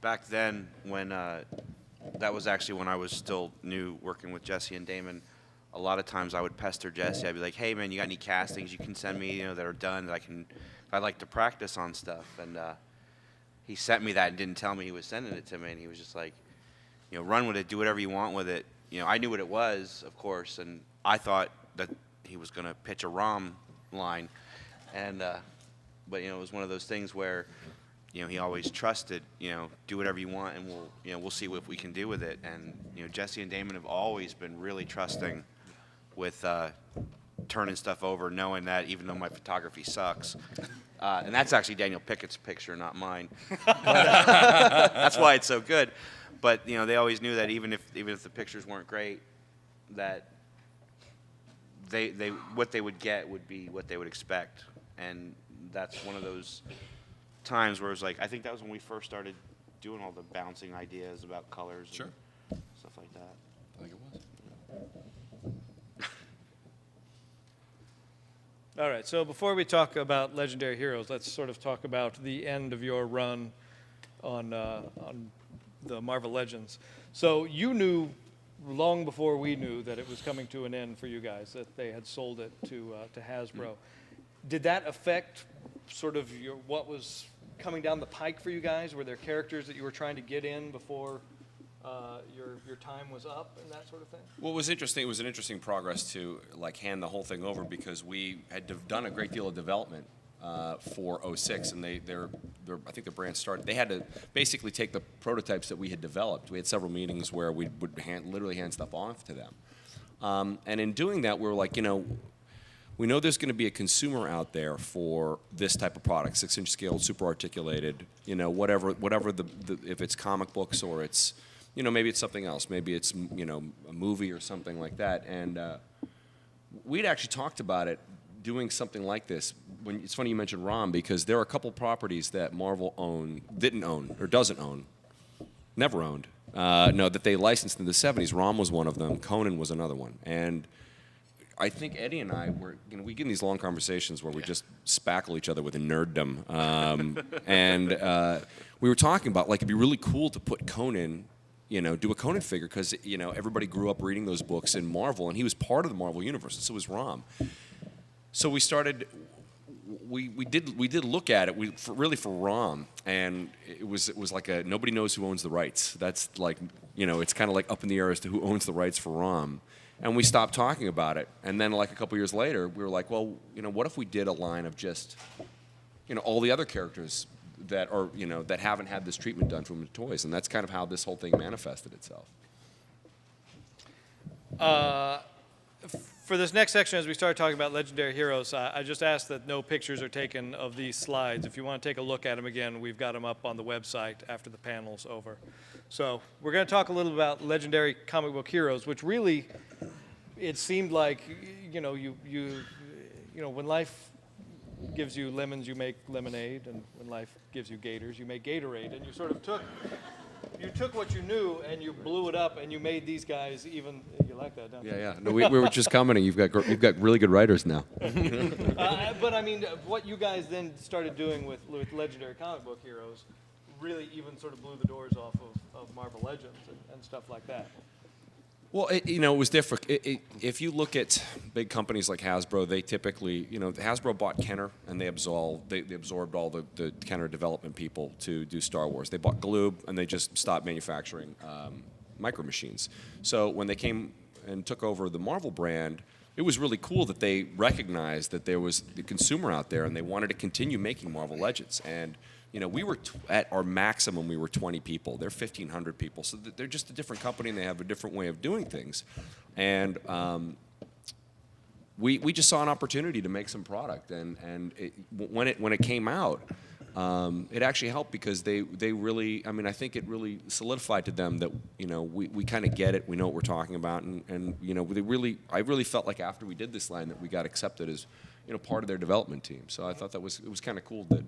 back then when that was actually when I was still new working with Jesse and Damon. A lot of times I would pester Jesse. I'd be like, "Hey man, you got any castings you can send me? That are done that I'd like to practice on stuff." And he sent me that and didn't tell me he was sending it to me. And he was just like, run with it, do whatever you want with it. I knew what it was, of course, and I thought that he was going to pitch a ROM line, and but it was one of those things where he always trusted, do whatever you want, and we'll see what we can do with it. And Jesse and Damon have always been really trusting with turning stuff over, knowing that even though my photography sucks, and that's actually Daniel Pickett's picture, not mine. That's why it's so good. But they always knew that even if the pictures weren't great, that they what they would get would be what they would expect. And that's one of those times where it was like, I think that was when we first started doing all the bouncing ideas about colors Sure. and stuff like that. I think it was. All right, so before we talk about Legendary Heroes, let's sort of talk about the end of your run on the Marvel Legends. So you knew long before we knew that it was coming to an end for you guys, that they had sold it to Hasbro. Did that affect sort of what was coming down the pike for you guys? Were there characters that you were trying to get in before your time was up and that sort of thing? Well, it was interesting. It was an interesting progress to hand the whole thing over, because we had done a great deal of development for 06, and I think the brand started. They had to basically take the prototypes that we had developed. We had several meetings where we would literally hand stuff off to them, and in doing that, we were like, we know there's going to be a consumer out there for this type of product, 6-inch scale, super articulated, whatever if it's comic books or it's, maybe it's something else, maybe it's, a movie or something like that. And we'd actually talked about it, doing something like this. It's funny you mentioned ROM, because there are a couple properties that Marvel didn't own, or doesn't own, never owned, that they licensed in the 70s. ROM was one of them. Conan was another one. And I think Eddie and I we get in these long conversations where we just spackle each other with a nerddom. And we were talking about, it'd be really cool to put Conan, do a Conan figure, because, everybody grew up reading those books in Marvel, and he was part of the Marvel universe, and so was ROM. So we started, we did look at it, for ROM, and it was like nobody knows who owns the rights. That's it's kind of like up in the air as to who owns the rights for ROM. And we stopped talking about it. And then a couple years later, we were like, well, what if we did a line of just, all the other characters that are, that haven't had this treatment done from the toys. And that's kind of how this whole thing manifested itself. For this next section, as we start talking about Legendary Heroes, I just asked that no pictures are taken of these slides. If you want to take a look at them again, we've got them up on the website after the panel's over. So we're going to talk a little about Legendary Comic Book Heroes, which really, it seemed like, when life gives you lemons, you make lemonade, and when life gives you gators, you make Gatorade, and you sort of took what you knew and you blew it up, and you made these guys even. You like that, don't you? Yeah. No, we were just commenting. You've got really good writers now. But I mean, what you guys then started doing with Legendary Comic Book Heroes really even sort of blew the doors off of Marvel Legends and stuff like that. Well, it was different. If you look at big companies like Hasbro, they typically, Hasbro bought Kenner, and they absorbed all the Kenner development people to do Star Wars. They bought Gloob, and they just stopped manufacturing micro machines. So when they came and took over the Marvel brand, it was really cool that they recognized that there was the consumer out there, and they wanted to continue making Marvel Legends. And we were at our maximum, we were 20 people. They're 1,500 people. So they're just a different company, and they have a different way of doing things. And we just saw an opportunity to make some product. And when it came out, it actually helped, because they really, I think it really solidified to them that, we kind of get it. We know what we're talking about. And I really felt like after we did this line that we got accepted as, part of their development team. So I thought it was kind of cool that,